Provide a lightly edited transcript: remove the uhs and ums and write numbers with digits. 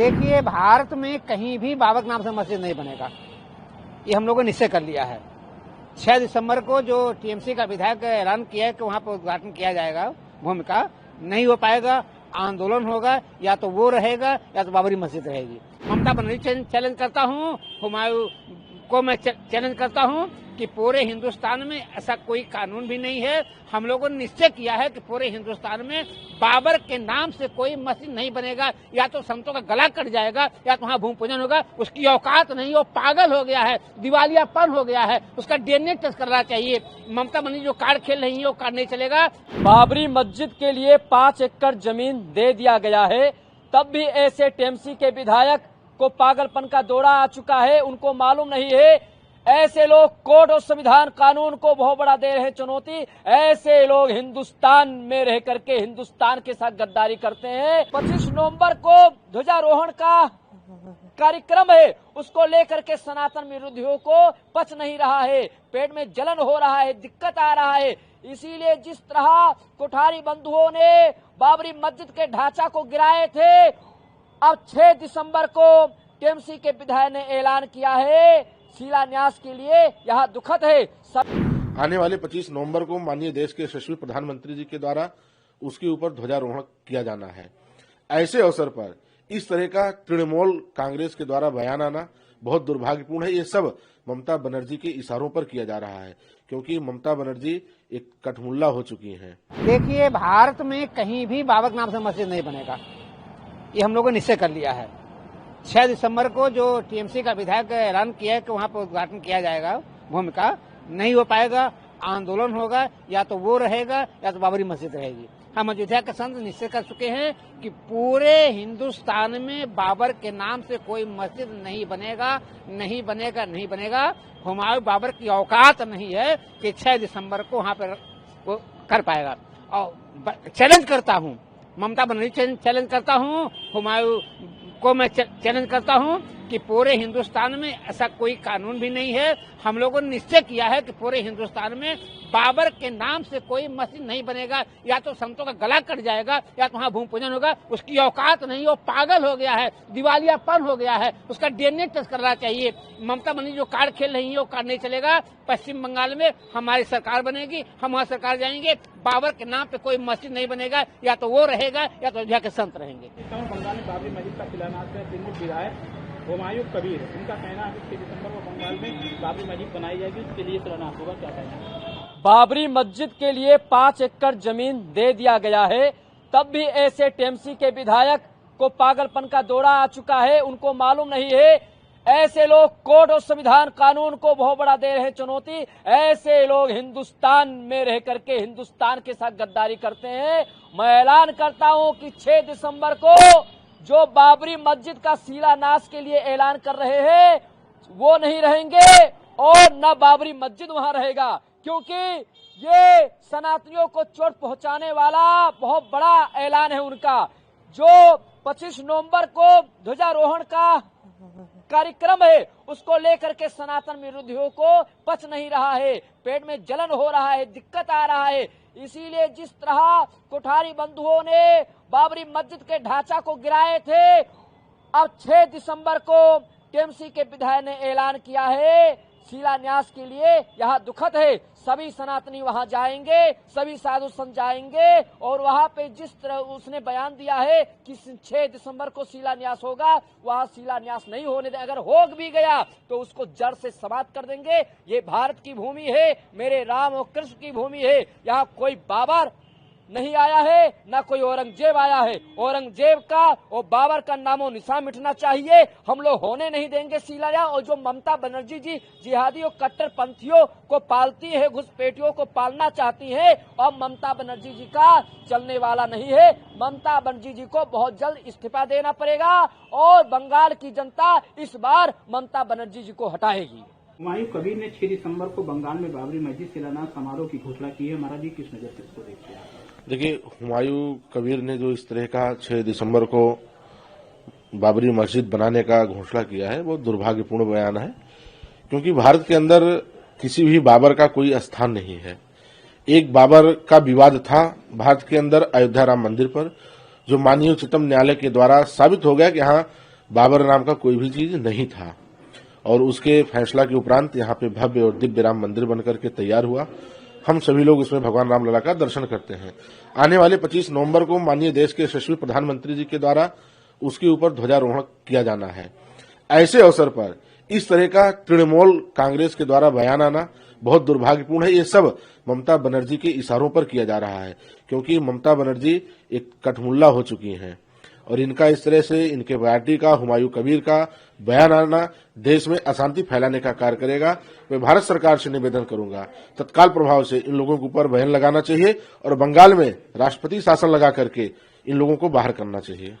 देखिए, भारत में कहीं भी बाबर के नाम से मस्जिद नहीं बनेगा, ये हम लोगों ने निश्चय कर लिया है। 6 दिसंबर को जो टीएमसी का विधायक ऐलान किया है कि वहां पर उद्घाटन किया जाएगा भूमि का, नहीं हो पाएगा। आंदोलन होगा, या तो वो रहेगा या तो बाबरी मस्जिद रहेगी। ममता बनर्जी चैलेंज करता हूँ, हुमायूं को मैं चैलेंज करता हूँ कि पूरे हिंदुस्तान में ऐसा कोई कानून भी नहीं है। हम लोगों ने निश्चय किया है कि पूरे हिंदुस्तान में बाबर के नाम से कोई मस्जिद नहीं बनेगा। या तो संतों का गला कट जाएगा या तो वहाँ भूमि पूजन होगा। उसकी औकात नहीं, वो पागल हो गया है, दिवालियापन हो गया है। उसका डीएनए टेस्ट करना चाहिए। ममता बनर्जी जो कार्ड खेल रही है वो कार्ड नहीं चलेगा। बाबरी मस्जिद के लिए 5 एकड़ जमीन दे दिया गया है, तब भी ऐसे टीएमसी के विधायक को पागलपन का दौरा आ चुका है। उनको मालूम नहीं है, ऐसे लोग कोड और संविधान कानून को बहुत बड़ा दे रहे हैं चुनौती। ऐसे लोग हिंदुस्तान में रह करके हिंदुस्तान के साथ गद्दारी करते हैं। 25 नवंबर को ध्वजारोहण का कार्यक्रम है, उसको लेकर के सनातन विरोधियों को पच नहीं रहा है, पेट में जलन हो रहा है, दिक्कत आ रहा है। इसीलिए जिस तरह कोठारी बंधुओं ने बाबरी मस्जिद के ढांचा को गिराए थे, अब 6 दिसंबर को टीएमसी के विधायक ने ऐलान किया है शिलान्यास के लिए। यह दुखद है। आने वाले 25 नवंबर को माननीय देश के यशस्वी प्रधानमंत्री जी के द्वारा उसके ऊपर ध्वजारोहण किया जाना है। ऐसे अवसर पर इस तरह का तृणमूल कांग्रेस के द्वारा बयान आना बहुत दुर्भाग्यपूर्ण है। ये सब ममता बनर्जी के इशारों पर किया जा रहा है, क्योंकि ममता बनर्जी एक कठमुल्ला हो चुकी हैं। देखिए, भारत में कहीं भी बाबर के नाम से मस्जिद नहीं बनेगा, ये हम लोगों ने निश्चय कर लिया है। 6 दिसंबर को जो टीएमसी का विधायक ऐलान किया है कि वहां पर उद्घाटन किया जाएगा भूमि का, नहीं हो पाएगा। आंदोलन होगा, या तो वो रहेगा या तो बाबरी मस्जिद रहेगी। हम अयोध्या के संत निश्चय कर चुके हैं कि पूरे हिंदुस्तान में बाबर के नाम से कोई मस्जिद नहीं बनेगा, नहीं बनेगा, नहीं बनेगा। हुमायूं बाबर की औकात नहीं है कि 6 दिसंबर को वहां पर वो कर पाएगा। और चैलेंज करता हूँ, ममता बनर्जी चैलेंज करता हूँ, हुमायूं को मैं चैलेंज करता हूँ कि पूरे हिंदुस्तान में ऐसा कोई कानून भी नहीं है। हम लोगों ने निश्चय किया है कि पूरे हिंदुस्तान में बाबर के नाम से कोई मस्जिद नहीं बनेगा। या तो संतों का गला कट जाएगा या तो वहाँ भूमि पूजन होगा। उसकी औकात नहीं, वो पागल हो गया है, दिवालियापन हो गया है। उसका डीएनए टेस्ट करना चाहिए। ममता बनर्जी जो कार्ड खेल रही है वो कार्ड नहीं चलेगा। पश्चिम बंगाल में हमारी सरकार बनेगी, हम वहाँ सरकार जाएंगे। बाबर के नाम पे कोई मस्जिद नहीं बनेगा, या तो वो रहेगा या तो अयोध्या के संत रहेंगे। बंगाल में बाबरी मस्जिद का शिलान्यास है, दिल्ली विधायक हुमायूं कबीर, उनका कहना है कि 6 दिसंबर को बंगाल में बाबरी मस्जिद बनाई जाएगी, उसके लिए शिलान्यास होगा। क्या कहना है? बाबरी मस्जिद के लिए 5 एकड़ जमीन दे दिया गया है, तब भी ऐसे टीएमसी के विधायक को पागलपन का दौरा आ चुका है। उनको मालूम नहीं है, ऐसे लोग कोड और संविधान कानून को बहुत बड़ा दे रहे हैं चुनौती। ऐसे लोग हिंदुस्तान में रह करके हिंदुस्तान के साथ गद्दारी करते हैं। मैं ऐलान करता हूं कि 6 दिसंबर को जो बाबरी मस्जिद का शिलान्यास के लिए ऐलान कर रहे हैं, वो नहीं रहेंगे और न बाबरी मस्जिद वहां रहेगा, क्योंकि ये सनातनियों को चोट पहुंचाने वाला बहुत बड़ा ऐलान है उनका। जो 25 नवंबर को ध्वजारोहण का कार्यक्रम है, उसको लेकर के सनातन विरोधियों को पच नहीं रहा है, पेट में जलन हो रहा है, दिक्कत आ रहा है। इसीलिए जिस तरह कोठारी बंधुओं ने बाबरी मस्जिद के ढांचा को गिराए थे, अब 6 दिसंबर को टीएमसी के विधायक ने ऐलान किया है शिलान्यास के लिए। यह दुखद है। सभी सनातनी वहां जाएंगे, सभी साधु संत जाएंगे और वहां पे जिस तरह उसने बयान दिया है कि 6 दिसंबर को शिलान्यास होगा, वहां शिलान्यास नहीं होने दे। अगर हो भी गया तो उसको जड़ से समाप्त कर देंगे। ये भारत की भूमि है, मेरे राम और कृष्ण की भूमि है। यहाँ कोई बाबर नहीं आया है, ना कोई औरंगजेब आया है। औरंगजेब का और बाबर का नामो निशान मिटना चाहिए। हम लोग होने नहीं देंगे शिलान्यास। और जो ममता बनर्जी जी जिहादी और कट्टरपंथियों को पालती है, घुसपैठियों को पालना चाहती है, और ममता बनर्जी जी का चलने वाला नहीं है। ममता बनर्जी जी को बहुत जल्द इस्तीफा देना पड़ेगा और बंगाल की जनता इस बार ममता बनर्जी जी को हटाएगी। हुमायूं कबीर ने 6 दिसंबर को बंगाल में बाबरी मस्जिद शिलान्यास समारोह की घोषणा की है। महाराज जी किस नजर से इसको देखते हैं? देखिए, हुमायूं कबीर ने जो इस तरह का 6 दिसंबर को बाबरी मस्जिद बनाने का घोषणा किया है, वो दुर्भाग्यपूर्ण बयान है, क्योंकि भारत के अंदर किसी भी बाबर का कोई स्थान नहीं है। एक बाबर का विवाद था भारत के अंदर अयोध्या राम मंदिर पर, जो माननीय उच्चतम न्यायालय के द्वारा साबित हो गया कि हाँ, बाबर नाम का कोई भी चीज नहीं था और उसके फैसला के उपरांत यहाँ पे भव्य और दिव्य राम मंदिर बनकर के तैयार हुआ। हम सभी लोग इसमें भगवान राम लला का दर्शन करते हैं। आने वाले 25 नवंबर को माननीय देश के यशस्वी प्रधानमंत्री जी के द्वारा उसके ऊपर ध्वजारोहण किया जाना है। ऐसे अवसर पर इस तरह का तृणमूल कांग्रेस के द्वारा बयान आना बहुत दुर्भाग्यपूर्ण है। ये सब ममता बनर्जी के इशारों पर किया जा रहा है, क्योंकि ममता बनर्जी एक कठमुल्ला हो चुकी हैं और इनका इस तरह से इनके पार्टी का हुमायूं कबीर का बयान आना देश में अशांति फैलाने का कार्य करेगा। मैं भारत सरकार से निवेदन करूंगा तत्काल प्रभाव से इन लोगों के ऊपर बैन लगाना चाहिए और बंगाल में राष्ट्रपति शासन लगा करके इन लोगों को बाहर करना चाहिए।